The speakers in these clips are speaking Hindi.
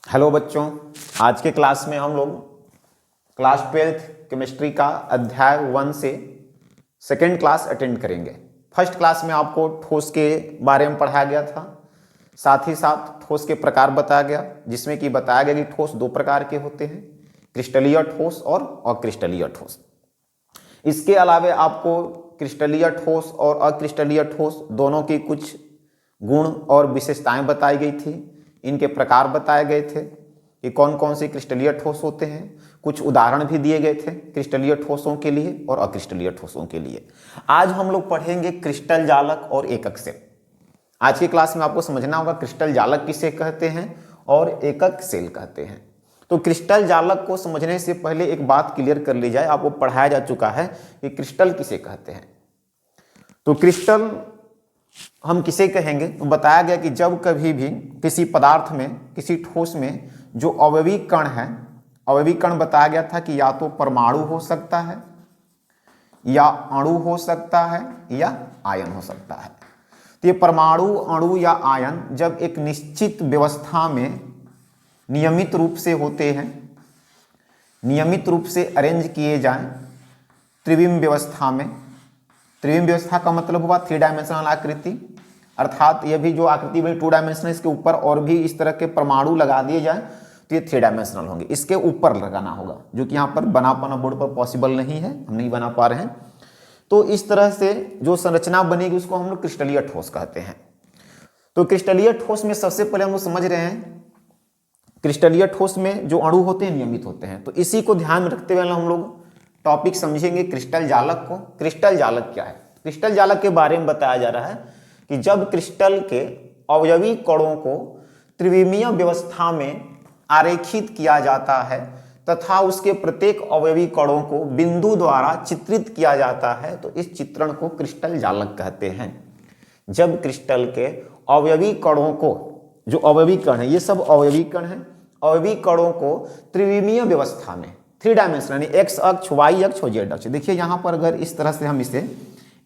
हेलो बच्चों, आज के क्लास में हम लोग क्लास 12th केमिस्ट्री का अध्याय 1 से सेकेंड क्लास अटेंड करेंगे। फर्स्ट क्लास में आपको ठोस के बारे में पढ़ाया गया था, साथ ही साथ ठोस के प्रकार बताया गया, जिसमें कि बताया गया कि ठोस दो प्रकार के होते हैं, क्रिस्टलीय ठोस और अक्रिस्टलीय ठोस। इसके अलावा आपको क्रिस्टलीय ठोस और अक्रिस्टलीय ठोस दोनों की कुछ गुण और विशेषताएं बताई गई थी। इनके प्रकार बताए गए थे कि कौन कौन से क्रिस्टलीय ठोस होते हैं। कुछ उदाहरण भी दिए गए थे क्रिस्टलीय ठोसों के लिए और अक्रिस्टलीय ठोसों के लिए। आज हम लोग पढ़ेंगे क्रिस्टल जालक और एकक सेल। आज की क्लास में आपको समझना होगा क्रिस्टल जालक किसे कहते हैं और एकक सेल कहते हैं। तो क्रिस्टल जालक को समझने से पहले एक बात क्लियर कर ली जाए, आपको पढ़ाया जा चुका है कि क्रिस्टल किसे कहते हैं। तो क्रिस्टल हम किसे कहेंगे, तो बताया गया कि जब कभी भी किसी पदार्थ में, किसी ठोस में जो अवयवी कण है, अवयवी कण बताया गया था कि या तो परमाणु हो सकता है, या अणु हो सकता है, या आयन हो सकता है। तो ये परमाणु, अणु या आयन जब एक निश्चित व्यवस्था में नियमित रूप से होते हैं, नियमित रूप से अरेंज किए जाएं त्रिविम व्यवस्था में। त्रिविम व्यवस्था का मतलब हुआ 3 डायमेंशनल आकृति, अर्थात ये भी जो आकृति बनी 2 डायमेंशनल, इसके ऊपर और भी इस तरह के परमाणु लगा दिए जाए तो ये 3 डायमेंशनल होंगे। इसके ऊपर लगाना होगा, जो कि यहाँ पर बना पाना बोर्ड पर पॉसिबल नहीं है, हम नहीं बना पा रहे हैं। तो इस तरह से जो संरचना बनेगी उसको हम लोग क्रिस्टलीय ठोस कहते हैं। तो क्रिस्टलीय ठोस में सबसे पहले हम लोग समझ रहे हैं, क्रिस्टलीय ठोस में जो अणु होते हैं नियमित होते हैं। तो इसी को ध्यान में रखते हुए हम लोग टॉपिक समझेंगे क्रिस्टल जालक को। क्रिस्टल जालक क्या है? क्रिस्टल जालक के बारे में बताया जा रहा है कि जब क्रिस्टल के अवयवी कणों को त्रिविमीय व्यवस्था में आरेखित किया जाता है तथा उसके प्रत्येक अवयवी कणों को बिंदु द्वारा चित्रित किया जाता है, तो इस चित्रण को क्रिस्टल जालक कहते हैं। जब क्रिस्टल के अवयवी कणों को, जो अवयवी कण है, ये सब अवयवी कण है, अवयवी कणों को त्रिविमीय व्यवस्था में 3 डायमेंशनल यानी एक्स अक्ष, वाई अक्ष और जेड अक्ष। देखिए यहाँ पर अगर इस तरह से हम इसे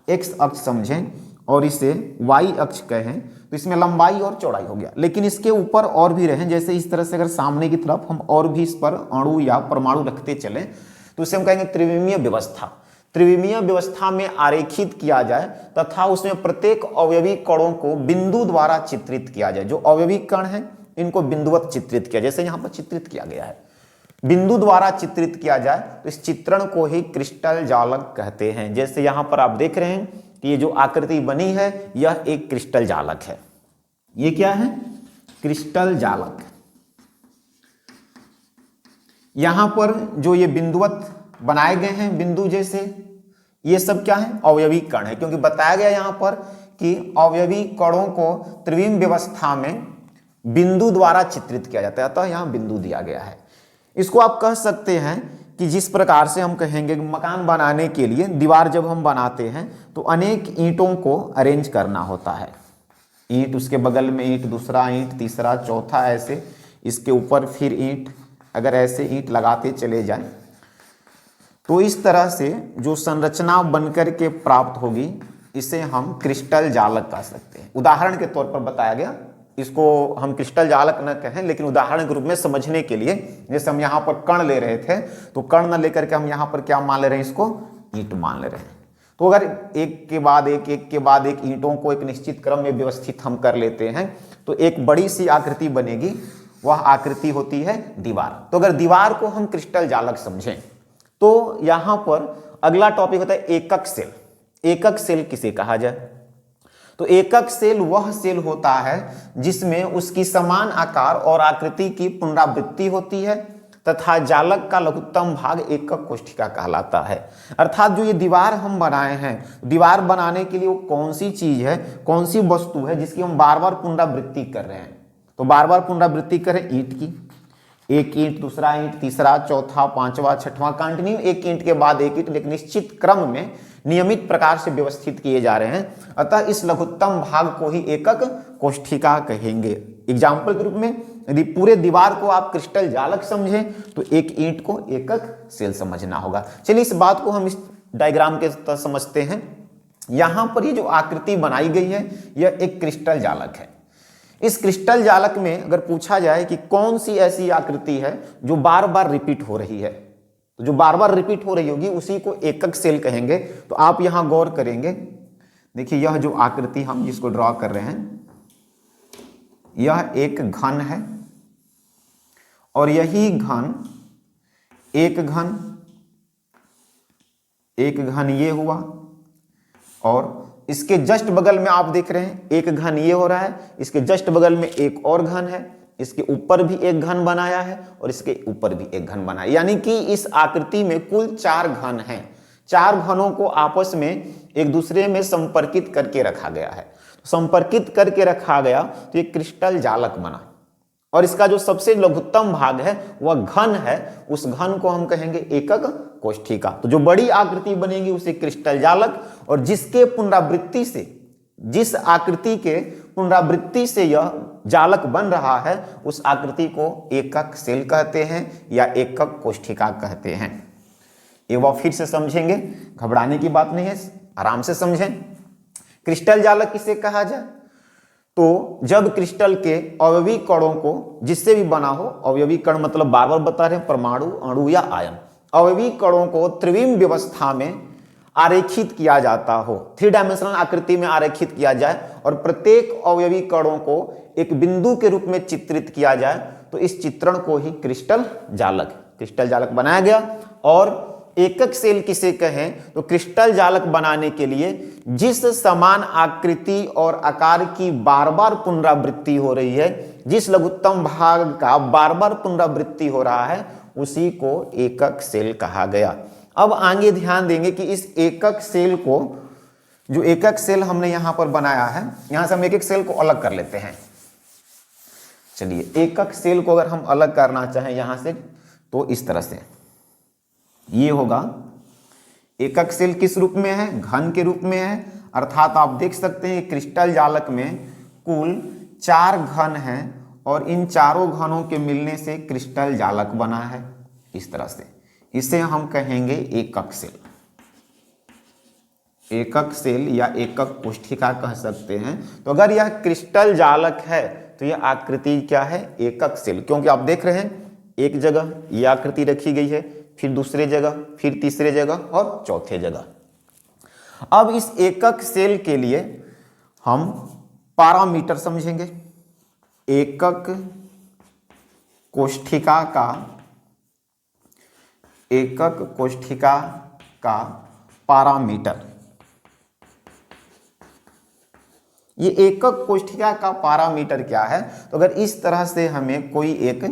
एक्स अक्ष समझें और इसे वाई अक्ष कहें तो इसमें लंबाई और चौड़ाई हो गया, लेकिन इसके ऊपर और भी रहें, जैसे इस तरह से अगर सामने की तरफ हम और भी इस पर अणु या परमाणु रखते चलें तो इसे हम कहेंगे त्रिविमीय व्यवस्था। त्रिविमीय व्यवस्था में आरेखित किया जाए तथा उसमें प्रत्येक अवयवी कणों को बिंदु द्वारा चित्रित किया जाए। जो अवयवी कण है इनको बिंदुवत चित्रित किया, जैसे यहाँ पर चित्रित किया गया है, बिंदु द्वारा चित्रित किया जाए तो इस चित्रण को ही क्रिस्टल जालक कहते हैं। जैसे यहाँ पर आप देख रहे हैं कि ये जो आकृति बनी है यह एक क्रिस्टल जालक है। ये क्या है? क्रिस्टल जालक। यहां पर जो ये बिंदुवत बनाए गए हैं, बिंदु जैसे, ये सब क्या है? अवयवी कण है, क्योंकि बताया गया यहां पर कि अवयवी कणों को त्रिविम व्यवस्था में बिंदु द्वारा चित्रित किया जाता है, अतः यहां बिंदु दिया गया है। इसको आप कह सकते हैं कि जिस प्रकार से हम कहेंगे मकान बनाने के लिए दीवार जब हम बनाते हैं तो अनेक ईंटों को अरेंज करना होता है। ईंट, उसके बगल में ईंट, दूसरा ईंट, तीसरा, चौथा, ऐसे इसके ऊपर फिर ईंट, अगर ऐसे ईंट लगाते चले जाएं तो इस तरह से जो संरचना बनकर के प्राप्त होगी इसे हम क्रिस्टल जालक कह सकते हैं। उदाहरण के तौर पर बताया गया, इसको हम क्रिस्टल जालक न कहें लेकिन उदाहरण के रूप में समझने के लिए, जैसे हम यहाँ पर कण ले रहे थे तो कण न लेकर के हम यहाँ पर क्या मान ले रहे हैं, इसको ईंट मान ले रहे हैं। तो अगर एक के बाद एक ईंटों को एक निश्चित क्रम में व्यवस्थित हम कर लेते हैं तो एक बड़ी सी आकृति बनेगी, वह आकृति होती है दीवार। तो अगर दीवार को हम क्रिस्टल जालक समझें तो यहाँ पर अगला टॉपिक होता है एकक सेल। एकक सेल किसे कहा जाए? तो एकक सेल वह सेल होता है जिसमें उसकी समान आकार और आकृति की पुनरावृत्ति होती है तथा जालक का लघुत्तम भाग एकक कोशिका कहलाता है। अर्थात जो ये दीवार हम बनाए हैं, दीवार बनाने के लिए वो कौन सी चीज है, कौन सी वस्तु है जिसकी हम बार बार पुनरावृत्ति कर रहे हैं। तो बार बार पुनरावृत्ति करें ईंट की, एक ईंट, दूसरा ईंट, तीसरा, चौथा, पांचवा, छठवां, कंटिन्यू एक ईंट के बाद एक ईंट, लेकिन निश्चित क्रम में नियमित प्रकार से व्यवस्थित किए जा रहे हैं, अतः इस लघुत्तम भाग को ही एकक कोशिका कहेंगे। एग्जाम्पल के रूप में यदि पूरे दीवार को आप क्रिस्टल जालक समझें तो एक ईंट को एकक सेल समझना होगा। चलिए इस बात को हम इस डायग्राम के तरह समझते हैं। यहां पर ये जो आकृति बनाई गई है यह एक क्रिस्टल जालक है। इस क्रिस्टल जालक में अगर पूछा जाए कि कौन सी ऐसी आकृति है जो बार बार रिपीट हो रही है, तो जो बार बार रिपीट हो रही होगी उसी को एकक सेल कहेंगे। तो आप यहां गौर करेंगे, देखिए यह जो आकृति हम जिसको ड्रॉ कर रहे हैं, यह एक घन है और यही घन एक घन ये हुआ, और इसके जस्ट बगल में आप देख रहे हैं एक घन ये हो रहा है, इसके जस्ट बगल में एक और घन है, इसके ऊपर भी एक घन बनाया है और इसके ऊपर भी एक घन बनाया, यानी कि इस आकृति में कुल 4 घन हैं। 4 घनों को आपस में एक दूसरे में संपर्कित करके रखा गया है। संपर्कित करके रखा गया तो ये क्रिस्टल जालक बना, और इसका जो सबसे लघुत्तम भाग है वह घन है, उस घन को हम कहेंगे एकक कोष्ठिका। तो जो बड़ी आकृति बनेगी उसे क्रिस्टल जालक, और जिसके पुनरावृत्ति से, जिस आकृति के पुनरावृत्ति से यह जालक बन रहा है उस आकृति को एकक सेल कहते हैं या एकक कोष्ठिका कहते हैं। एक बार फिर से समझेंगे, घबराने की बात नहीं है, आराम से समझें। क्रिस्टल जालक किसे कहा जाए? तो जब क्रिस्टल के अवयवी कणों को, जिससे भी बना हो, अवयवी कण मतलब बार बार बता रहे हैं परमाणु, अणु या आयन, अवयवी कणों को त्रिविम व्यवस्था में आरेखित किया जाता हो, 3 डायमेंशनल आकृति में आरेखित किया जाए और प्रत्येक अवयवी कणों को एक बिंदु के रूप में चित्रित किया जाए, तो इस चित्रण को ही क्रिस्टल जालक बनाया गया। और एकक सेल किसे कहें? तो क्रिस्टल जालक बनाने के लिए जिस समान आकृति और आकार की बार बार पुनरावृत्ति हो रही है, जिस लघुत्तम भाग का बार बार पुनरावृत्ति हो रहा है, उसी को एकक सेल कहा गया। अब आगे ध्यान देंगे कि इस एकक सेल को, जो एकक सेल हमने यहां पर बनाया है, यहां से हम एक एक सेल को अलग कर लेते हैं। चलिए, एकक सेल को अगर हम अलग करना चाहें यहां से, तो इस तरह से ये होगा। एकक सेल किस रूप में है? घन के रूप में है, अर्थात आप देख सकते हैं क्रिस्टल जालक में कुल 4 घन हैं और इन चारों घनों के मिलने से क्रिस्टल जालक बना है। इस तरह से इसे हम कहेंगे एकक सेल। एकक सेल या एकक कोष्ठिका कह सकते हैं। तो अगर यह क्रिस्टल जालक है तो यह आकृति क्या है? एकक सेल, क्योंकि आप देख रहे हैं एक जगह यह आकृति रखी गई है, फिर दूसरे जगह, फिर तीसरे जगह और चौथे जगह। अब इस एकक सेल के लिए हम पैरामीटर समझेंगे। एकक कोष्ठिका का पैरामीटर। ये एकक कोष्ठिका का पैरामीटर क्या है? तो अगर इस तरह से हमें कोई एक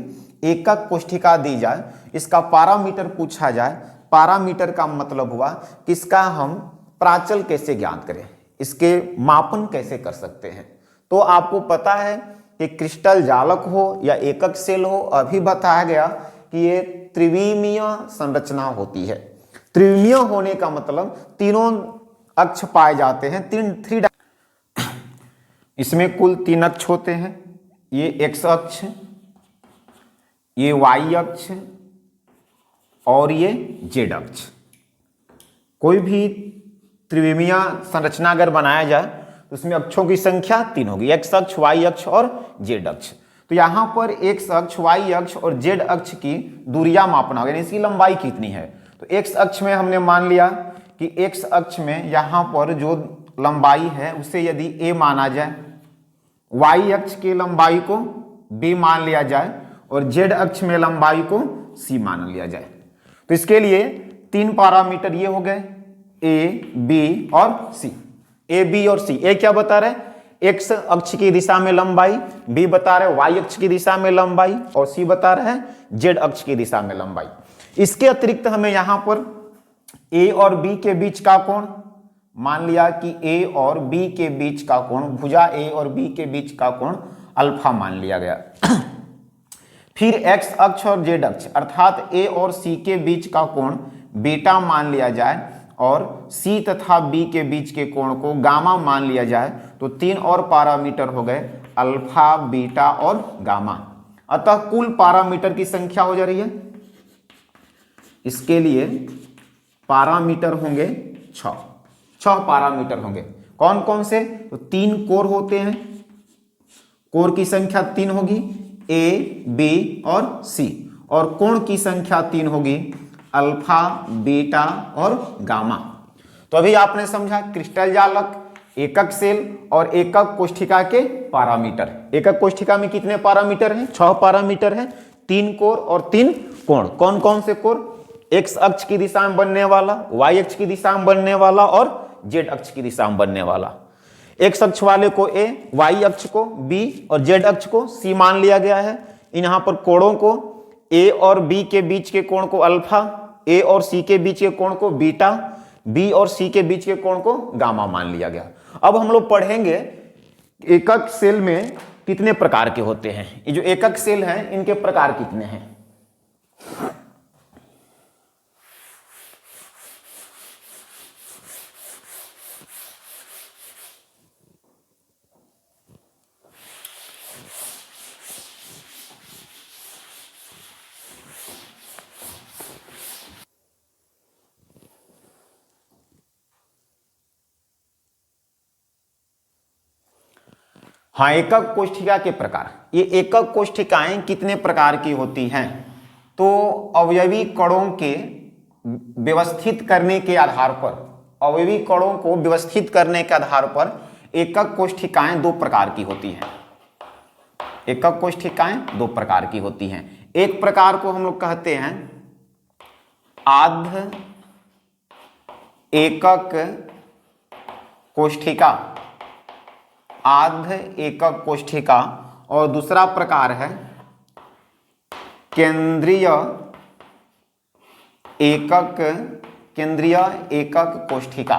एकक कोष्ठिका दी जाए, इसका पैरामीटर पूछा जाए, पैरामीटर का मतलब हुआ कि इसका हम प्राचल कैसे ज्ञात करें, इसके मापन कैसे कर सकते हैं। तो आपको पता है कि क्रिस्टल जालक हो या एकक सेल हो, अभी बताया गया कि ये त्रिविमीय संरचना होती है। त्रिविमीय होने का मतलब तीनों अक्ष पाए जाते हैं, थ्री। इसमें कुल 3 अक्ष होते हैं, ये एक्स अक्ष, ये वाई अक्ष और ये जेड अक्ष। कोई भी त्रिविमीय संरचना अगर बनाया जाए तो उसमें अक्षों की संख्या 3 होगी, एक्स अक्ष, वाई अक्ष और जेड अक्ष। तो यहां पर एक्स अक्ष, वाई अक्ष और जेड अक्ष की दूरियां मापना होगा, यानी इसकी लंबाई कितनी है। तो एक्स अक्ष में हमने मान लिया कि एक्स अक्ष में यहां पर जो लंबाई है उसे यदि ए माना जाए, वाई अक्ष की लंबाई को बी मान लिया जाए और जेड अक्ष में लंबाई को सी मान लिया जाए। तो इसके लिए 3 पैरामीटर ये हो गए, ए, बी और सी। ए, बी और सी। ए क्या बता रहे? एक्स अक्ष की दिशा में लंबाई, बी बता रहे वाई अक्ष की दिशा में लंबाई और सी बता रहे हैं जेड अक्ष की दिशा में लंबाई। इसके अतिरिक्त हमें यहां पर ए और बी के बीच का कोण मान लिया कि ए और बी के बीच का कोण, भुजा ए और बी के बीच का कोण अल्फा मान लिया गया। फिर एक्स अक्ष और जेड अक्ष अर्थात ए और सी के बीच का कोण बीटा मान लिया जाए और सी तथा बी के बीच के कोण को गामा मान लिया जाए। तो 3 और पैरामीटर हो गए, अल्फा, बीटा और गामा। अतः कुल पैरामीटर की संख्या हो जा रही है। इसके लिए पैरामीटर होंगे 6 पैरामीटर होंगे। कौन कौन से? तो 3 कोर होते हैं, कोर की संख्या 3 होगी, ए, बी और सी, और कोण की संख्या 3 होगी, अल्फा, बीटा और गामा। तो अभी आपने समझा क्रिस्टल जालक, एकक सेल और एकक कोष्ठिका के पैरामीटर। एकक कोष्ठिका में कितने पैरामीटर हैं? 6 पैरामीटर हैं, 3 कोर और 3 कोण। कौन कौन से कोर? एक्स अक्ष की दिशा में बनने वाला, वाई अक्ष की दिशा में बनने वाला और जेड अक्ष की दिशा में बनने वाला। एक्स अक्ष वाले को ए, वाई अक्ष को बी और जेड अक्ष को सी मान लिया गया है। यहां पर कोणों को ए और बी के बीच के कोण को अल्फा, ए और सी के बीच के कोण को बीटा, बी और सी के बीच के कोण को गामा मान लिया गया। अब हम लोग पढ़ेंगे एकक सेल में कितने प्रकार के होते हैं। ये जो एकक सेल हैं इनके प्रकार कितने हैं। हाँ, एकक कोष्ठिका के प्रकार। ये एकक कोष्ठिकाएं कितने प्रकार की होती हैं? तो अवयवी कणों के व्यवस्थित करने के आधार पर, अवयवी कणों को व्यवस्थित करने के आधार पर एकक कोष्ठिकाएं 2 प्रकार की होती हैं। एकक कोष्ठिकाएं 2 प्रकार की होती हैं। एक प्रकार को हम लोग कहते हैं आध एकक कोष्ठिका, आध एकक कोष्ठिका, और दूसरा प्रकार है केंद्रीय एकक कोष्ठिका।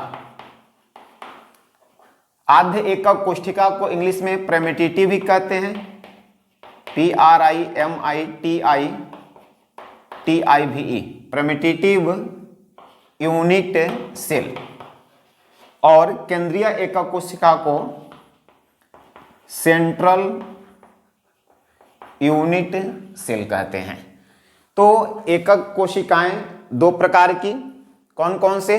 आध एकक कोष्ठिका को इंग्लिश में प्रिमिटिव भी कहते हैं, PRIMITIVE, प्रिमिटिव यूनिट सेल। और केंद्रीय एकक कोशिका को सेंट्रल यूनिट सेल कहते हैं। तो एकक कोशिकाएं 2 प्रकार की, कौन कौन से?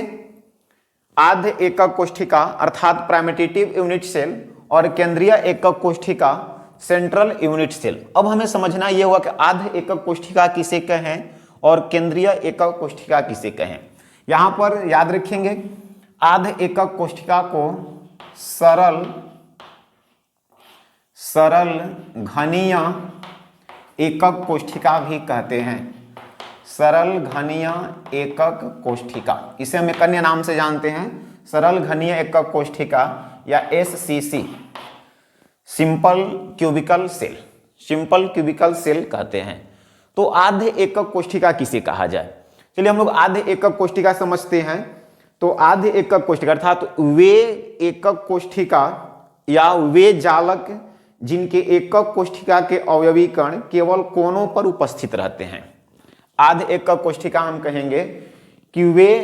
आध एकक कोशिका अर्थात प्राइमेटिव यूनिट सेल और केंद्रीय एकक कोशिका सेंट्रल यूनिट सेल। अब हमें समझना यह हुआ कि आध एकक कोशिका किसे कहें और केंद्रीय एकक कोशिका किसे कहें। यहां पर याद रखेंगे आध एकक कोशिका को सरल घनीय एकक कोशिका भी कहते हैं। सरल घनीय एकक कोशिका, इसे हम एक अन्य नाम से जानते हैं, सरल घनीय एकक कोशिका या SCC, simple cubical cell, simple cubical cell कहते हैं। तो आध एकक कोशिका किसे कहा जाए? चलिए हम लोग आध एकक कोशिका समझते हैं। तो आध एकक कोशिका अर्थात वे एकक कोशिका या वे जालक जिनके एकक कोशिका के अवयवी कण केवल कोनों पर उपस्थित रहते हैं। आध एकक कोशिका हम कहेंगे कि वे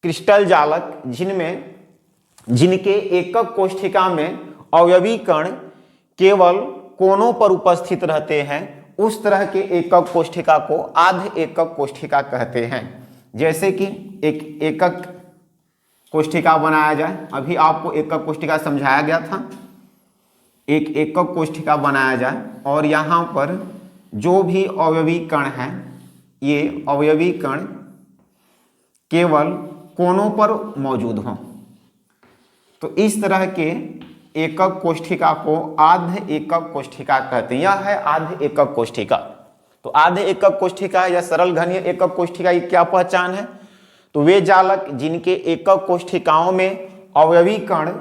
क्रिस्टल जालक जिनके एकक कोशिका में अवयवी कण केवल कोनों पर उपस्थित रहते हैं, उस तरह के एकक कोशिका को आध एकक कोशिका कहते हैं। जैसे कि एक एकक कोशिका बनाया जाए, अभी आपको एकक कोशिका समझाया गया था। एक एकक कोशिका बनाया जाए और यहाँ पर जो भी अवयवी कण हैं, ये अवयवी कण केवल कोनों पर मौजूद हों, तो इस तरह के एकक कोशिका को आध एकक कोशिका कहते हैं। यह है आध एकक कोशिका। तो आध एकक कोशिका या सरल घनीय एकक कोशिका की क्या पहचान है? तो वे जालक जिनके एकक कोशिकाओं में अवयवी कण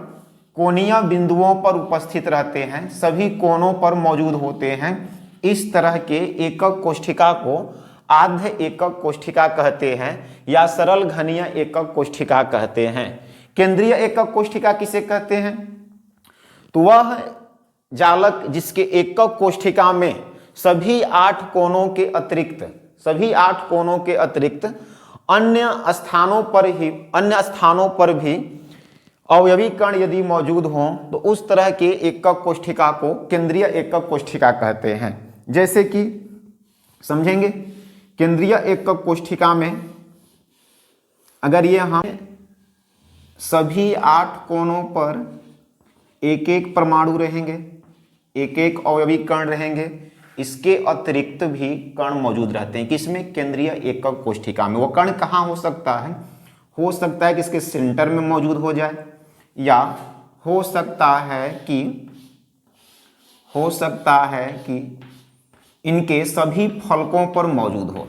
कोणीय बिंदुओं पर उपस्थित रहते हैं, सभी कोनों पर मौजूद होते हैं, इस तरह के एकक कोशिका को आध एकक कोशिका कहते हैं या सरल घनीय एकक कोशिका कहते हैं। केंद्रीय एकक कोशिका किसे कहते हैं? तो वह जालक जिसके एकक कोशिका में सभी 8 कोनों के अतिरिक्त अन्य स्थानों पर भी अवयवी कण यदि मौजूद हों, तो उस तरह के एकक कोशिका को केंद्रीय एकक कोशिका कहते हैं। जैसे कि समझेंगे, केंद्रीय एकक कोशिका में अगर ये हम सभी 8 कोनों पर एक एक परमाणु रहेंगे, एक एक अवयवी कण रहेंगे, इसके अतिरिक्त भी कण मौजूद रहते हैं किसमें, केंद्रीय एकक कोशिका में। वो कण कहाँ हो सकता है, हो सकता है कि इसके सेंटर में मौजूद हो जाए, या हो सकता है कि इनके सभी फलकों पर मौजूद हो।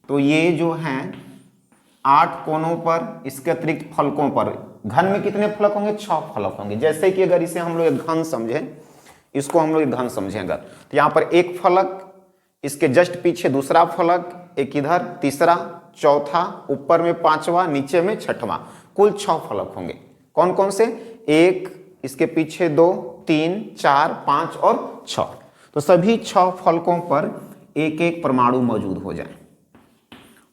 तो ये जो हैं 8 कोनों पर, इसके अतिरिक्त फलकों पर, घन में कितने फलक होंगे, 6 फलक होंगे। जैसे कि अगर इसे हम लोग एक घन समझें, इसको हम लोग एक घन समझें अगर, तो यहाँ पर एक फलक, इसके जस्ट पीछे दूसरा फलक, एक इधर तीसरा, चौथा, ऊपर में 5वां, नीचे में 6वां, कुल 6 फलक होंगे। कौन कौन से, 1, इसके पीछे 2, 3, 4, 5 और 6। तो सभी 6 फलकों पर एक एक परमाणु मौजूद हो जाए।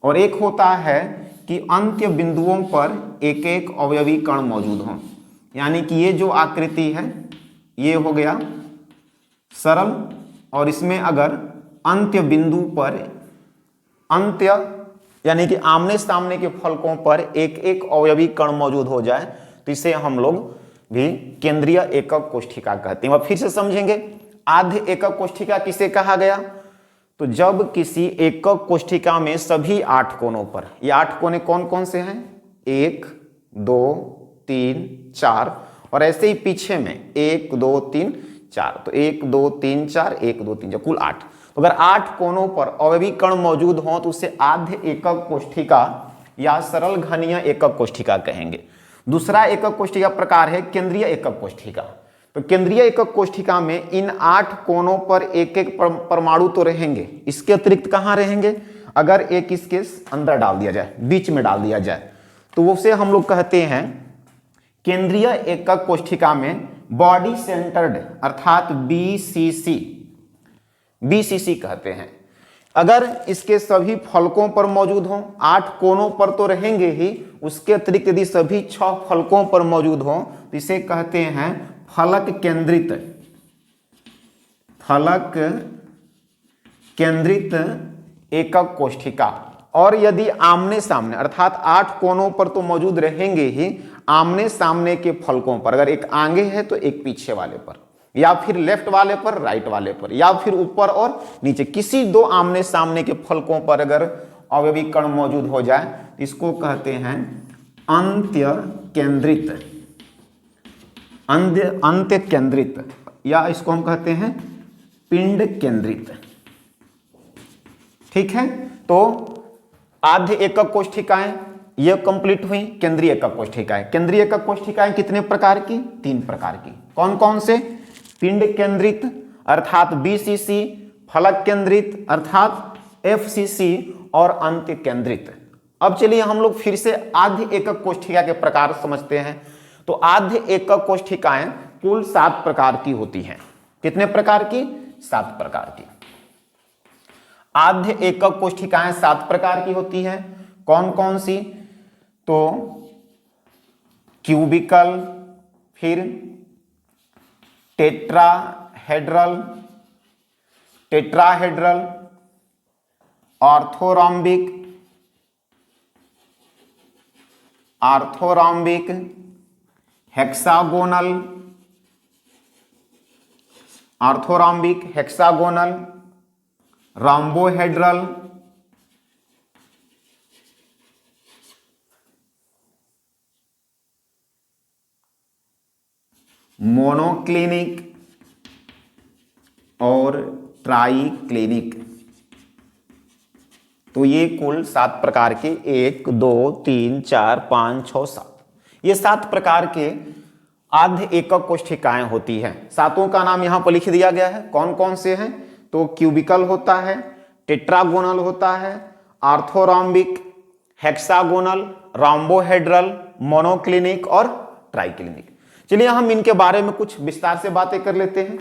और एक होता है कि अंत्य बिंदुओं पर एक एक अवयवी कण मौजूद हों, यानी कि ये जो आकृति है ये हो गया सरल, और इसमें अगर अंत्य बिंदु पर, अंत्य यानी कि आमने सामने के फलकों पर एक एक अवयवी कण मौजूद हो जाए, तो इसे हम लोग भी केंद्रीय एकक कोशिका कहते हैं। वह फिर से समझेंगे, आद्य एकक कोशिका किसे कहा गया, तो जब किसी एकक कोशिका में सभी 8 कोनों पर, ये 8 कोने कौन कौन से हैं, 1, 2, 3, 4, और ऐसे ही पीछे में 1, 2, 3, 4, तो 1, 2, 3, 4, 1, 2, 3, 4, कुल 8। तो अगर 8 कोनों पर अवयवी कण मौजूद हों तो उसे आद्य एकक कोशिका या सरल घनीय एकक कोशिका कहेंगे। दूसरा एकक कोशिका प्रकार है केंद्रीय एकक कोशिका। तो केंद्रीय एकक कोशिका में इन 8 कोनों पर एक एक परमाणु तो रहेंगे, इसके अतिरिक्त कहाँ रहेंगे, अगर एक इसके अंदर डाल दिया जाए, बीच में डाल दिया जाए, तो उसे हम लोग कहते हैं केंद्रीय एकक कोशिका में बॉडी सेंटर्ड, अर्थात बीसीसी कहते हैं। अगर इसके सभी फलकों पर मौजूद हों, 8 कोनों पर तो रहेंगे ही, उसके अतिरिक्त यदि सभी 6 फलकों पर मौजूद हों तो इसे कहते हैं फलक केंद्रित एकक कोशिका। और यदि आमने सामने, अर्थात 8 कोनों पर तो मौजूद रहेंगे ही, आमने सामने के फलकों पर, अगर एक आगे है तो एक पीछे वाले पर, या फिर लेफ्ट वाले पर, राइट वाले पर, या फिर ऊपर और नीचे, किसी 2 आमने सामने के फलकों पर अगर अवयवी कण मौजूद हो जाए, इसको कहते हैं अंत्य केंद्रित, या इसको हम कहते हैं पिंड केंद्रित। ठीक है, तो आद्य एकक कोशिकाएं ये कंप्लीट हुई। केंद्रीय एकक कोशिकाएं, केंद्रीय एकक कोशिकाएं कितने प्रकार की, 3 प्रकार की। कौन कौन से, पिंड केंद्रित अर्थात बीसीसी, फलक केंद्रित अर्थात एफसीसी, और अंत्य केंद्रित। अब चलिए हम लोग फिर से आद्य एकक कोशिका के प्रकार समझते हैं। तो आद्य एकक कोशिकाएं कुल 7 प्रकार की होती हैं। कितने प्रकार की, 7 प्रकार की। आद्य एकक कोशिकाएं 7 प्रकार की होती हैं। कौन कौन सी, तो क्यूबिकल, फिर टेट्राहेड्रल, ऑर्थोरॉम्बिक, हेक्सागोनल, रोम्बोहेड्रल, मोनोक्लिनिक और ट्राइक्लिनिक। तो ये कुल 7 प्रकार के, 1, 2, 3, 4, 5, 6, 7, ये 7 प्रकार के आद्य एकक कोशिकाएं होती हैं। 7ओं का नाम यहां पर लिख दिया गया है। कौन कौन से हैं, तो क्यूबिकल होता है, टेट्रागोनल होता है, ऑर्थोरॉम्बिक, हेक्सागोनल, रोम्बोहेड्रल, मोनोक्लिनिक और ट्राइक्लिनिक। चलिए हम इनके बारे में कुछ विस्तार से बातें कर लेते हैं।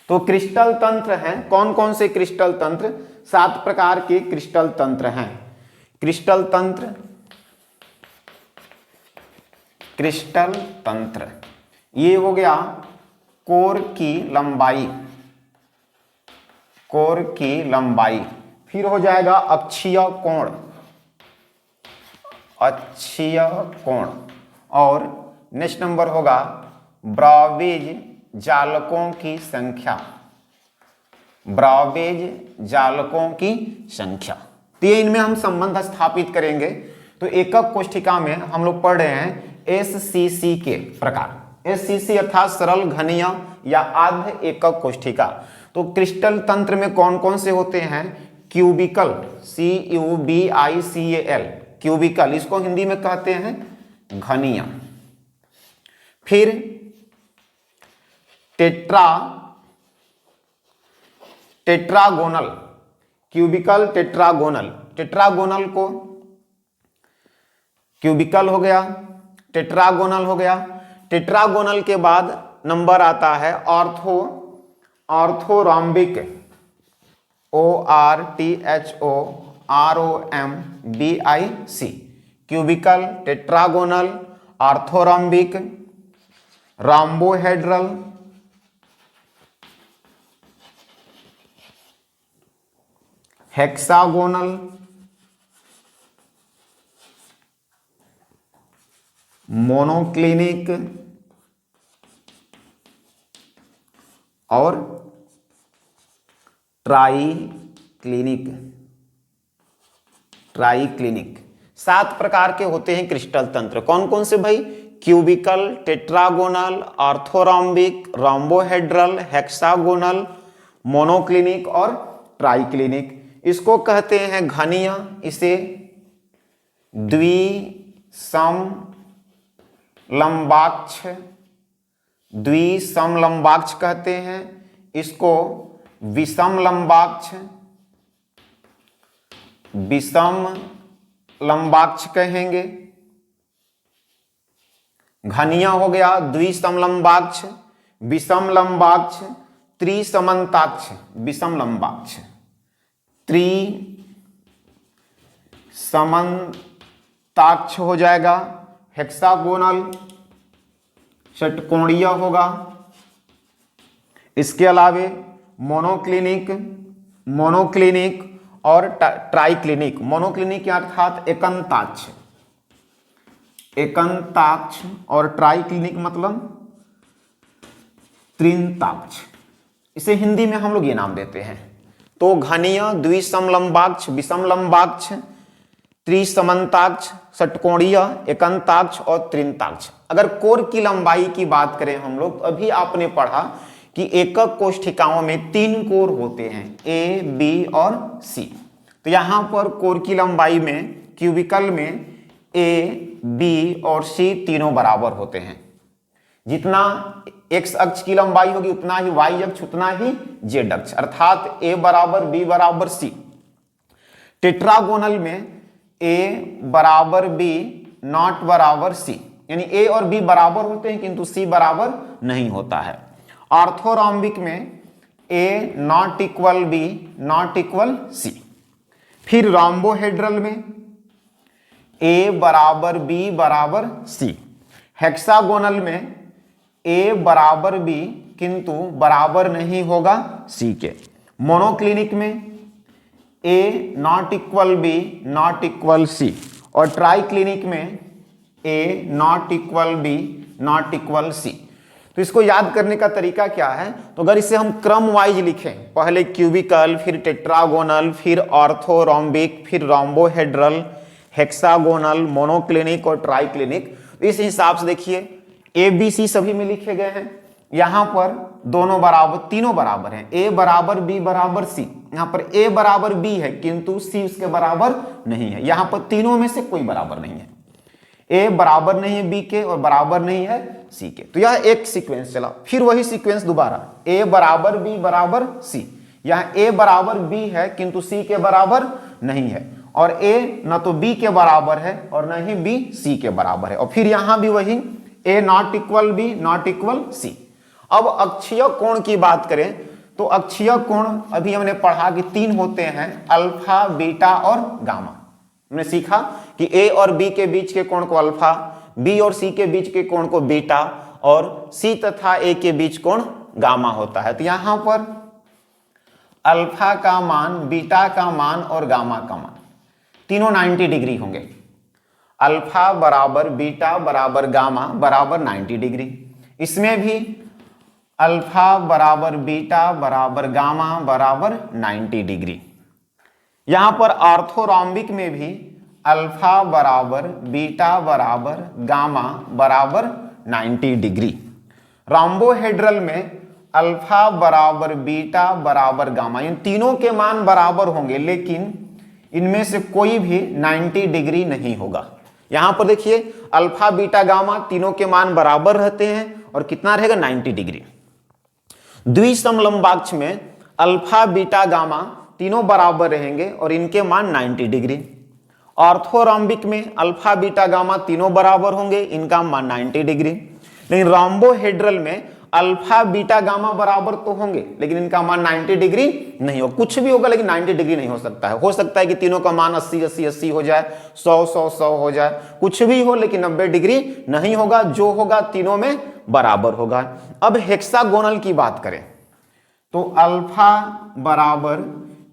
तो क्रिस्टल तंत्र हैं। कौन कौन से क्रिस्टल तंत्र, 7 प्रकार के क्रिस्टल तंत्र हैं। क्रिस्टल तंत्र ये हो गया कोर की लंबाई, कोर की लंबाई। फिर हो जाएगा अक्षीय कोण, अक्षीय कोण। और नेक्स्ट नंबर होगा ब्रॉवेज जालकों की संख्या, ब्रॉवेज जालकों की संख्या। तो ये इनमें हम संबंध स्थापित करेंगे। तो एकक कोष्ठिका में हम लोग पढ़ रहे हैं एससीसी के प्रकार। एससीसी अर्थात सरल घनीय या आद्य एकक कोष्ठिका। तो क्रिस्टल तंत्र में कौन कौन से होते हैं? क्यूबिकल, CUBICAL, क्यूबिकल, इसको हिंदी में कहते हैं घनीय। फिर टेट्रागोनल, क्यूबिकल टेट्रागोनल, टेट्रागोनल को क्यूबिकल हो गया, टेट्रागोनल हो गया। टेट्रागोनल के बाद नंबर आता है orthorhombic, ORTHOROMBIC, cubical, tetragonal, orthorhombic, rhombohedral, hexagonal, monoclinic और ट्राइक्लिनिक। 7 प्रकार के होते हैं क्रिस्टल तंत्र। कौन कौन से भाई? Cubical, tetragonal, orthorhombic, rhombohedral, hexagonal, monoclinic और ट्राइक्लिनिक। इसको कहते हैं घनीय, इसे द्विसमलंबाक्ष कहते हैं। इसको विषम कहेंगे। घनीय हो गया, द्विसमलंबाक्ष, विषमलंबाक्ष, त्रिसमन्ताक्ष, विषमलंबाक्ष, त्रिसमन्ताक्ष हो जाएगा। हेक्सागोनल षटकोणीय होगा। इसके अलावे मोनोक्लिनिक और ट्राइक्लिनिक। मोनोक्लिनिक अर्थात एकंताक्ष और ट्राइक्लिनिक मतलब त्रिंताक्ष। इसे हिंदी में हम लोग ये नाम देते हैं। तो घनीय, द्विसमलंबाक्ष, विषमलंबाक्ष, त्रिसमन्ताक्ष, षटकोणीय, एकंताक्ष और त्रिंताक्ष। अगर कोर की लंबाई की बात करें हम लोग, तो अभी आपने पढ़ा कि एकक कोष्ठिकाओं में 3 कोर होते हैं, A, B और C। तो यहां पर कोर की लंबाई में क्यूबिकल में A, B और C तीनों बराबर होते हैं। जितना x अक्ष की लंबाई होगी उतना ही y अक्ष, उतना ही z अक्ष, अर्थात A बराबर B बराबर C। टेट्रागोनल में A बराबर B नॉट बराबर C, यानी A और B बराबर होते हैं किंतु C बराबर नहीं होता है। ऑर्थोरॉम्बिक में A not equal B not equal C। फिर रोम्बोहेड्रल में A बराबर B बराबर C। हेक्सागोनल में A बराबर B किंतु बराबर नहीं होगा C के। मोनोक्लिनिक में A not equal B not equal C। और ट्राइक्लिनिक में A not equal B not equal C। तो इसको याद करने का तरीका क्या है? तो अगर इसे हम क्रम वाइज लिखें, पहले क्यूबिकल, फिर टेट्रागोनल, फिर ऑर्थोरॉम्बिक, फिर रोम्बोहेड्रल, हेक्सागोनल, मोनोक्लिनिक और ट्राइक्लिनिक, इस हिसाब से देखिए ABC सभी में लिखे गए हैं। यहां पर दोनों बराबर, तीनों बराबर हैं। A बराबर B बराबर C। यहां पर A बराबर B है किंतु C उसके बराबर नहीं है। यहां पर तीनों में से कोई बराबर नहीं है। A बराबर नहीं है B के और बराबर नहीं है C के। तो यह एक सीक्वेंस चला। फिर वही सीक्वेंस दोबारा, A बराबर B बराबर C। यहां A बराबर B है किंतु C के बराबर नहीं है, और A न तो B के बराबर है और न ही B C के बराबर है। और फिर यहां भी वही A not equal B not equal C। अब अक्षीय कोण की बात करें तो अक्षीय कोण अभी हमने पढ़ा कि 3 होते हैं, अल्फा, बीटा और गामा। हमने सीखा कि A और B के बीच के कोण को अल्फा, B और C के बीच के कोण को बीटा और C तथा A के बीच कोण गामा होता है। तो यहां पर अल्फा का मान, बीटा का मान और गामा का मान तीनों 90 डिग्री होंगे। अल्फा बराबर बीटा बराबर गामा बराबर 90 डिग्री। इसमें भी अल्फा बराबर बीटा बराबर गामा बराबर 90 डिग्री। यहां पर ऑर्थोरॉम्बिक में भी अल्फा बराबर बीटा बराबर गामा बराबर 90 डिग्री। रोम्बोहेड्रल में अल्फा बराबर बीटा बराबर गामा, इन तीनों के मान बराबर होंगे, लेकिन इनमें से कोई भी 90 डिग्री नहीं होगा। यहां पर देखिए अल्फा बीटा गामा तीनों के मान बराबर रहते हैं और कितना रहेगा 90 डिग्री। द्विसमलंबाक्ष में अल्फा बीटा गामा तीनों बराबर रहेंगे और इनके मान 90 डिग्री। ऑर्थोरॉम्बिक में अल्फा बीटा गामा तीनों बराबर होंगे, इनका मान 90 डिग्री। लेकिन रोम्बोहेड्रल में अल्फा बीटा गामा बराबर तो होंगे लेकिन इनका मान 90 डिग्री नहीं होगा। कुछ भी होगा लेकिन 90 डिग्री नहीं हो सकता है। हो सकता है कि तीनों का मान 80 80 80 हो जाए, 100 100 100 हो जाए, कुछ भी हो, लेकिन 90 डिग्री नहीं होगा। जो होगा तीनों में बराबर होगा। अब हेक्सागोनल की बात करें तो अल्फा बराबर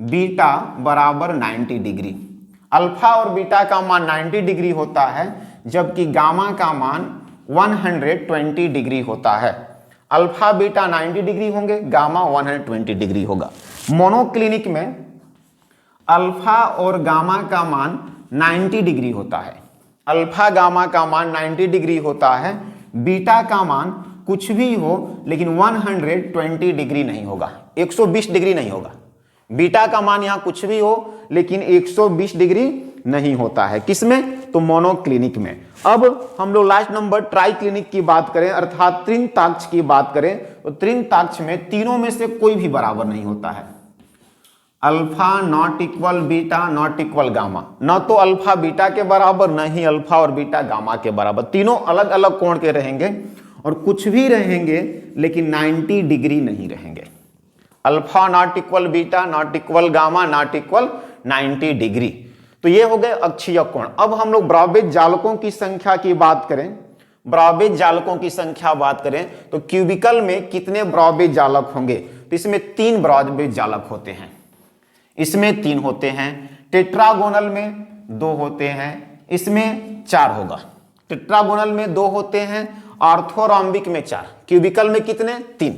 बीटा बराबर 90 डिग्री। अल्फा और बीटा का मान 90 डिग्री होता है, जबकि गामा का मान 120 डिग्री होता है। अल्फा बीटा 90 डिग्री होंगे, गामा 120 डिग्री होगा। मोनोक्लिनिक में अल्फा और गामा का मान 90 डिग्री होता है। अल्फा गामा का मान 90 डिग्री होता है। बीटा का मान कुछ भी हो लेकिन 120 डिग्री नहीं होगा, 120 डिग्री नहीं होगा। बीटा का मान यहां कुछ भी हो लेकिन 120 डिग्री नहीं होता है। किसमें? तो मोनोक्लिनिक में। अब हम लोग लास्ट नंबर ट्राइक्लिनिक की बात करें, अर्थात त्रिनताक्ष की बात करें तो त्रिनताक्ष में तीनों में से कोई भी बराबर नहीं होता है। Alpha not equal beta not equal gamma, न तो अल्फा बीटा के बराबर न ही अल्फा और बीटा गामा के बराबर। तीनों अलग अलग कोण के रहेंगे और कुछ भी रहेंगे लेकिन 90 डिग्री नहीं रहेंगे। Alpha not equal beta not equal gamma not equal 90 degree. तो ये हो गए अक्षीय कोण। अब हम लोग ब्रॉडबेज जालकों की संख्या की बात करें, ब्रॉडबेज जालकों की संख्या बात करें तो क्यूबिकल में कितने ब्रॉडबेज जालक होंगे? तो इसमें 3 ब्रॉडबेज जालक होते हैं, इसमें 3 होते हैं। टेट्रागोनल में 2 होते हैं, इसमें 4 होगा। टेट्रागोनल में 2 होते हैं, ऑर्थोरॉम्बिक में 4, क्यूबिकल में कितने? 3।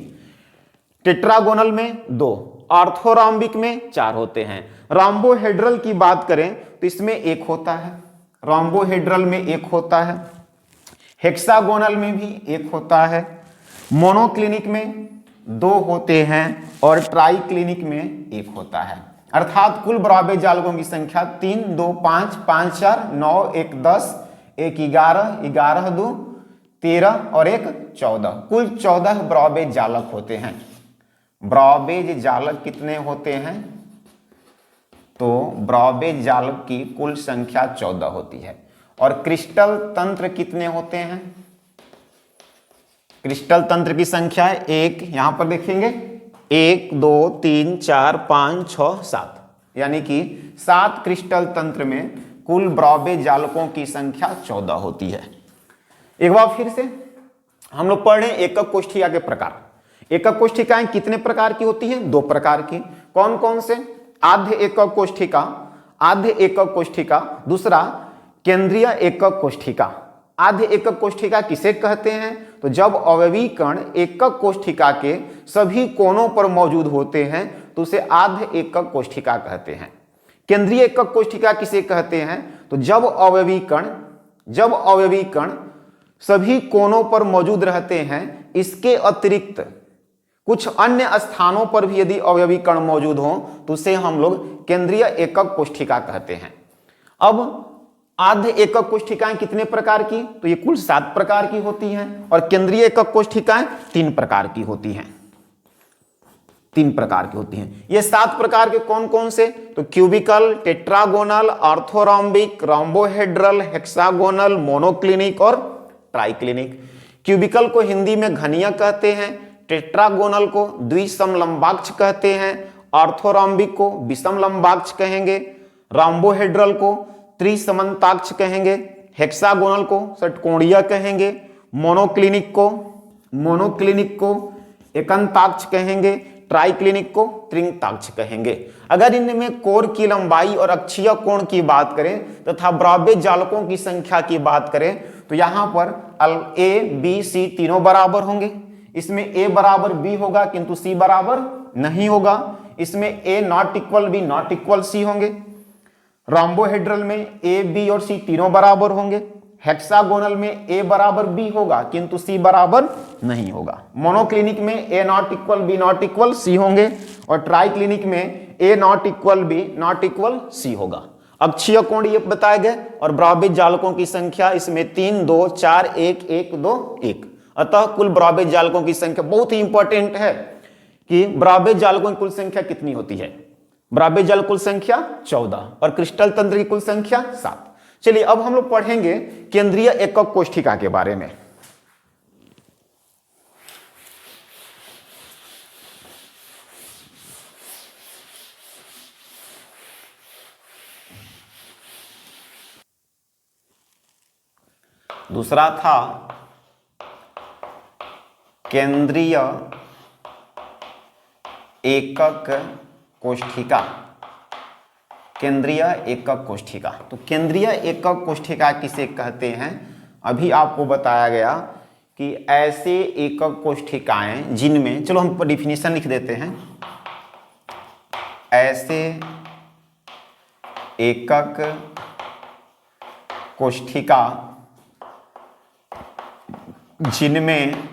टेट्रागोनल में 2, ऑर्थोरॉम्बिक में 4 होते हैं। रोम्बोहेड्रल की बात करें तो इसमें 1 होता है, रोम्बोहेड्रल में 1 होता है। हेक्सागोनल में भी 1 होता है। मोनोक्लिनिक में 2 होते हैं और ट्राइक्लिनिक में 1 होता है। अर्थात कुल ब्रॉडबेज जालकों की संख्या 3 2 5 5 4 9 1 10 1 11 11 2 13 और 1 14, कुल 14 ब्रॉडबेज जालक होते हैं। ब्रॉडबेज जालक कितने होते हैं? तो ब्रॉडबेज जालक की कुल संख्या 14 होती है। और क्रिस्टल तंत्र कितने होते हैं? क्रिस्टल तंत्र की संख्या है 1, यहां पर देखेंगे 1 2 3 4 5 6 7, यानी कि 7 क्रिस्टल तंत्र में कुल ब्रॉडबेज जालकों की संख्या 14 होती है। एक बार फिर से हम लोग पढ़ रहे हैं एकक कोष्ठिका के प्रकार। एकक कोष्ठिकाएं कितने प्रकार की होती हैं? 2 प्रकार की। कौन कौन से? आद्य एकक कोष्ठिका, आद्य एकक कोष्ठिका, दूसरा केंद्रीय एकक कोष्ठिका। आद्य एकक कोष्ठिका किसे कहते हैं? तो जब अवयवी कण एकक कोष्ठिका के सभी कोनों पर मौजूद होते हैं तो उसे आद्य एकक कोष्ठिका कहते हैं। केंद्रीय एकक कोष्ठिका किसे कहते हैं? तो जब अवयवी कण सभी कोनों पर मौजूद रहते हैं, इसके अतिरिक्त कुछ अन्य स्थानों पर भी यदि अवयवी कण मौजूद हो तो उसे हम लोग केंद्रीय एकक कोष्ठिका कहते हैं। अब आद्य एकक कोष्ठिकाएं कितने प्रकार की? तो ये कुल 7 प्रकार की होती हैं और केंद्रीय एकक कोष्ठिकाएं 3 प्रकार की होती हैं। 3 प्रकार की होती हैं। ये 7 प्रकार के कौन कौन से? तो cubical, tetragonal, orthorhombic, rhombohedral, hexagonal, monoclinic और ट्राइक्लिनिक। क्यूबिकल को हिंदी में घनीय कहते हैं, टेट्रागोनल को द्विसमलंबाक्ष कहते हैं, ऑर्थोरॉम्बिक को विषमलंबाक्ष कहेंगे, रोम्बोहेड्रल को त्रिसमन्ताक्ष कहेंगे, हेक्सागोनल को षटकोणीय कहेंगे, मोनोक्लिनिक को एकंताक्ष कहेंगे, ट्राइक्लिनिक को त्रिंगताक्ष कहेंगे। अगर इनमें कोर की लंबाई और अक्षीय कोण की बात करें तथा ब्रॉडबेज जालकों की संख्या की बात करें तो यहां पर ए बी सी तीनों बराबर होंगे। इसमें ए बराबर बी होगा किंतु सी बराबर नहीं होगा। इसमें A not equal B not equal C होंगे। रोम्बोहेड्रल में ए बी और सी तीनों बराबर होंगे। हेक्सागोनल में ए बराबर बी होगा किंतु सी बराबर नहीं होगा। मोनोक्लिनिक में A not equal B not equal C होंगे और ट्राइक्लिनिक में A not equal B not equal C होगा। अक्षीय कोण ये बताए गए और ब्रॉडबेज जालकों की संख्या इसमें 3 2 4 1 1 2 1। अतः कुल ब्रॉडबेज जालकों की संख्या बहुत ही इंपॉर्टेंट है कि ब्रॉडबेज जालकों की कुल संख्या कितनी होती है। ब्रॉडबेज जाल कुल संख्या 14 और क्रिस्टल तंत्र की कुल संख्या 7। चलिए अब हम लोग पढ़ेंगे केंद्रीय एकक कोष्ठिका के बारे में। दूसरा था केंद्रीय एकक कोष्ठिका। केंद्रीय एकक कोष्ठिका, तो केंद्रीय एकक कोष्ठिका किसे कहते हैं अभी आपको बताया गया कि ऐसे एकक कोष्ठिकाएं जिनमें, चलो हम डिफिनीशन लिख देते हैं, ऐसे एकक कोष्ठिका जिनमें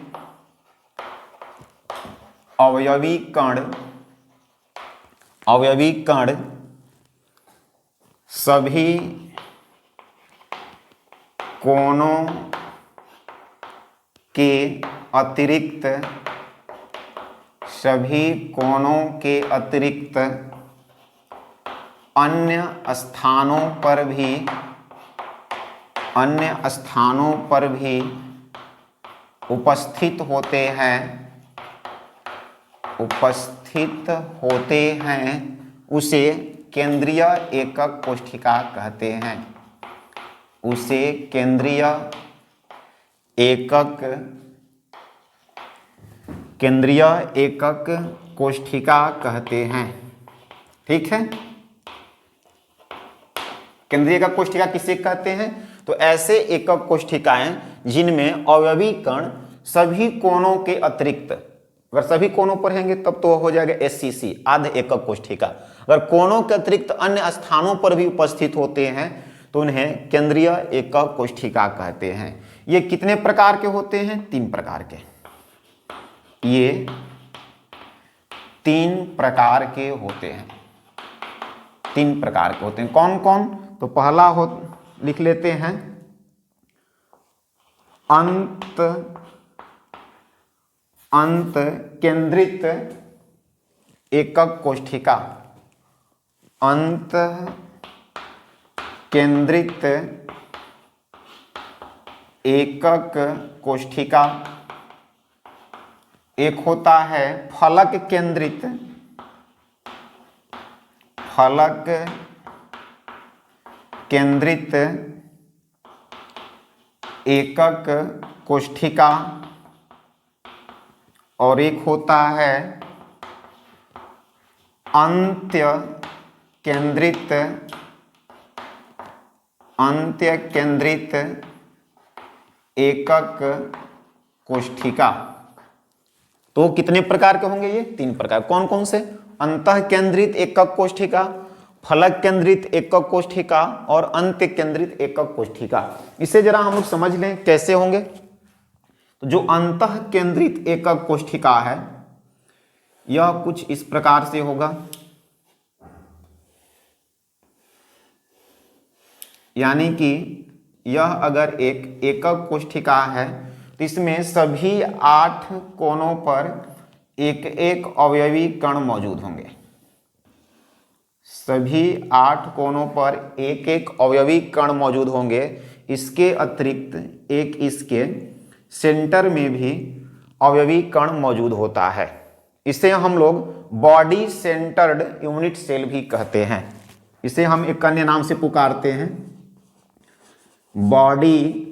अवयवी कण सभी कोणों के अतिरिक्त अन्य स्थानों पर भी उपस्थित होते हैं उसे केंद्रीय एकक कोष्ठिका कहते हैं। उसे केंद्रीय एकक कोष्ठिका कहते हैं। ठीक है, केंद्रीय एकक कोष्ठिका किसे कहते हैं? तो ऐसे एकक कोष्ठिकाएं जिनमें अवयवी कण सभी कोणों के अतिरिक्त, अगर सभी कोणों पर रहेंगे तब तो हो जाएगा एससीसी आध एकक कोष्ठिका। अगर कोणों के अतिरिक्त अन्य स्थानों पर भी उपस्थित होते हैं तो उन्हें केंद्रीय एकक कोष्ठिका कहते हैं। ये कितने प्रकार के होते हैं? 3 प्रकार के। ये 3 प्रकार के होते हैं। 3 प्रकार के होते हैं। कौन कौन? तो पहला लिख लेते हैं अंत केंद्रित एकक कोष्ठिका। अंत केंद्रित एकक कोष्ठिका। एक होता है फलक केंद्रित एकक कोष्ठिका और एक होता है अंत्य केंद्रित एकक कोष्ठिका। तो कितने प्रकार के होंगे? ये 3 प्रकार। कौन कौन से? अंतः केंद्रित एकक कोष्ठिका, फलक केंद्रित एकक कोष्ठिका और अंत्य केंद्रित एकक कोष्ठिका। इसे जरा हम लोग समझ लें कैसे होंगे। तो जो अंतः केंद्रित एकक कोष्ठिका है यह कुछ इस प्रकार से होगा, यानी कि यह अगर एक एकक कोष्ठिका है तो इसमें सभी 8 कोनों पर एक एक अवयवी कण मौजूद होंगे। सभी 8 कोनों पर एक एक अवयवी कण मौजूद होंगे। इसके अतिरिक्त एक इसके सेंटर में भी अवयवी कण मौजूद होता है। इसे हम लोग बॉडी सेंटर्ड यूनिट सेल भी कहते हैं। इसे हम एक अन्य नाम से पुकारते हैं बॉडी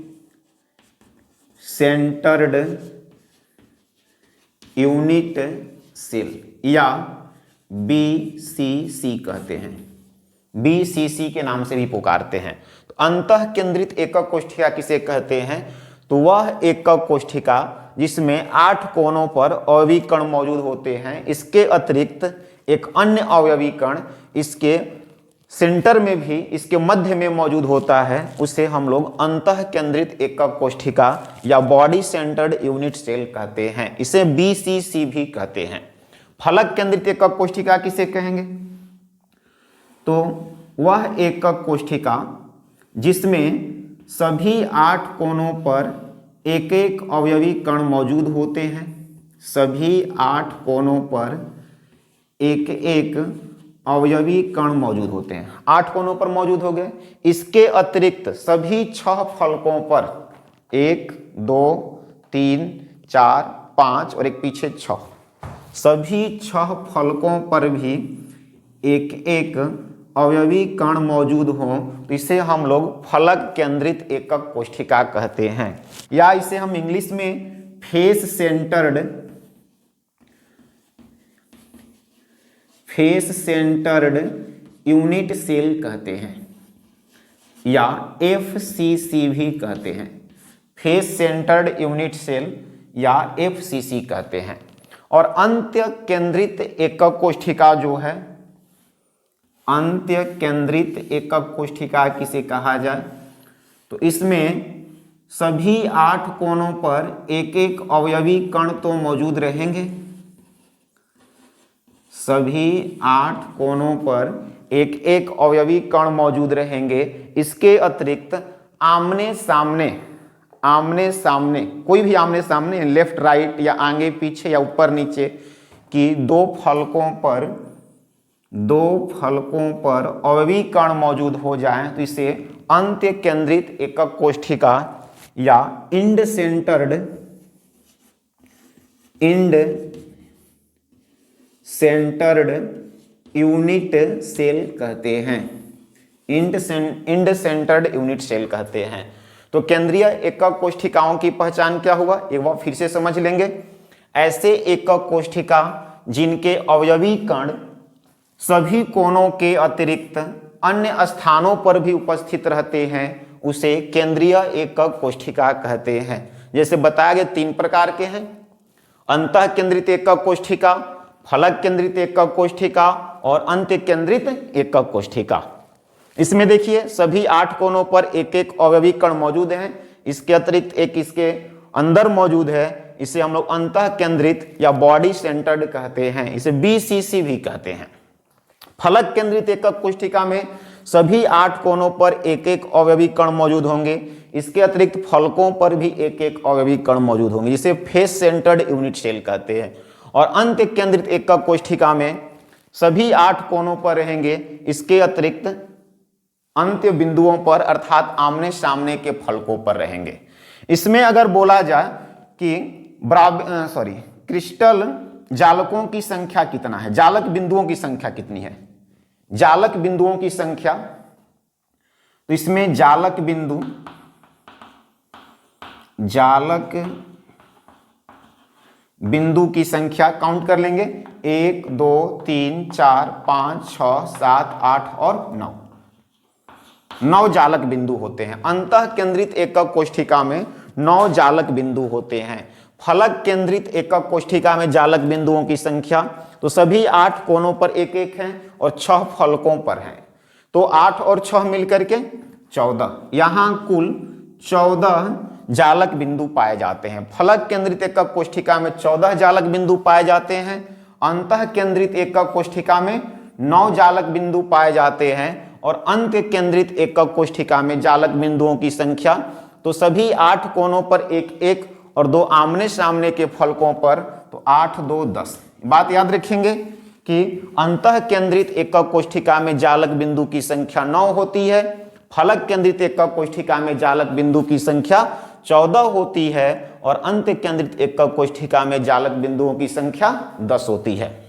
सेंटर्ड यूनिट सेल। या BCC कहते हैं, BCC के नाम से भी पुकारते हैं। तो अंतः केंद्रित एकक कोष्ठिका किसे कहते हैं? तो वह एकक कोष्ठिका जिसमें 8 कोनों पर अवयवी कण मौजूद होते हैं, इसके अतिरिक्त एक अन्य अवयवी कण इसके सेंटर में भी, इसके मध्य में मौजूद होता है, उसे हम लोग अंतः केंद्रित एकक कोष्ठिका या बॉडी सेंटर्ड यूनिट सेल कहते हैं। इसे BCC भी कहते हैं। फलक केंद्रित एकक कोष्ठिका किसे कहेंगे? तो वह एकक कोष्ठिका जिसमें सभी 8 कोनों पर एक एक अवयवी कण मौजूद होते हैं, सभी 8 कोनों पर एक एक अवयवी कण मौजूद होते हैं, 8 कोनों पर मौजूद हो गए। इसके अतिरिक्त सभी 6 फलकों पर 1 2 3 4 5 और एक पीछे 6, सभी 6 फलकों पर भी एक एक अवयवी कण मौजूद हों, तो इसे हम लोग फलक केंद्रित एकक कोष्ठिका कहते हैं, या इसे हम इंग्लिश में फेस सेंटर्ड यूनिट सेल कहते हैं, या FCC भी कहते हैं। फेस सेंटर्ड यूनिट सेल या FCC कहते हैं। और अंत्य केंद्रित एकक कोष्ठिका जो है, अंत्य केंद्रित एकक कोष्ठिका किसे कहा जाए? तो इसमें सभी 8 कोनों पर एक एक अवयवी कण तो मौजूद रहेंगे, सभी 8 कोनों पर एक एक अवयवी कण मौजूद रहेंगे। इसके अतिरिक्त आमने सामने कोई भी आमने सामने, लेफ्ट राइट या आगे पीछे या ऊपर नीचे की 2 फलकों पर अवयवी कण मौजूद हो जाएं, तो इसे अंत्य केंद्रित एकक कोष्ठिका या इंड सेंटर्ड यूनिट सेल कहते हैं, इंड सेंटर्ड यूनिट सेल कहते हैं। तो केंद्रीय एकक कोष्ठिकाओं की पहचान क्या हुआ, एक बार फिर से समझ लेंगे। ऐसे एकक कोष्ठिका जिनके अवयवी कण सभी कोनों के अतिरिक्त अन्य स्थानों पर भी उपस्थित रहते हैं, उसे केंद्रीय एकक कोष्ठिका कहते हैं। जैसे बताया गया 3 प्रकार के हैं, अंतः केंद्रित एकक कोष्ठिका, फलक केंद्रित एकक कोष्ठिका और अंत्य केंद्रित एकक कोष्ठिका। इसमें देखिए सभी 8 कोनों पर एक एक अवयवी कण मौजूद हैं, इसके अतिरिक्त एक इसके अंदर मौजूद है, इसे हम लोग अंतः केंद्रित या बॉडी सेंटर्ड कहते हैं, इसे BCC भी कहते हैं। फलक केंद्रित एकक कोष्ठिका में सभी 8 कोनों पर एक एक अवयवी कण मौजूद होंगे, इसके अतिरिक्त फलकों पर भी एक एक अवयवी कण मौजूद होंगे, जिसे फेस सेंटर्ड यूनिट सेल कहते हैं। और अंत्य केंद्रित एकक कोष्ठिका में सभी 8 कोनों पर रहेंगे, इसके अतिरिक्त अंत्य बिंदुओं पर अर्थात आमने सामने के फलकों पर रहेंगे। इसमें अगर बोला जाए कि क्रिस्टल जालकों की संख्या कितना है, जालक बिंदुओं की संख्या कितनी है, जालक बिंदुओं की संख्या, तो इसमें जालक बिंदु की संख्या काउंट कर लेंगे, 1 2 3 4 5 6 7 8 और 9 जालक बिंदु होते हैं। अंतः केंद्रित एकक कोष्ठिका में 9 जालक बिंदु होते हैं। फलक केंद्रित एकक कोष्ठिका में जालक बिंदुओं की संख्या तो सभी 8 कोनों पर एक एक हैं और 6 फलकों पर हैं, तो 8 और 6 मिलकर के 14, यहां कुल 14 जालक बिंदु पाए जाते हैं। फलक केंद्रित एकक कोष्ठिका में 14 जालक बिंदु पाए जाते हैं, अंतः केंद्रित एकक कोष्ठिका में 9 जालक बिंदु पाए जाते हैं और अंत्य केंद्रित एकक कोष्ठिका में जालक बिंदुओं की संख्या तो सभी 8 कोनों पर एक एक और 2 आमने सामने के फलकों पर तो 8 2 10। बात याद रखेंगे कि अंतः केंद्रित एकक कोष्ठिका में जालक बिंदु की संख्या 9 होती है, फलक केंद्रित एकक कोष्ठिका में जालक बिंदु की संख्या 14 होती है और अंत्य केंद्रित एकक कोष्ठिका में जालक बिंदुओं की संख्या 10 होती है।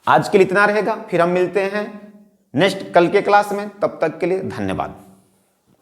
आज के लिए इतना रहेगा, फिर हम मिलते हैं नेक्स्ट कल के क्लास में। तब तक के लिए धन्यवाद।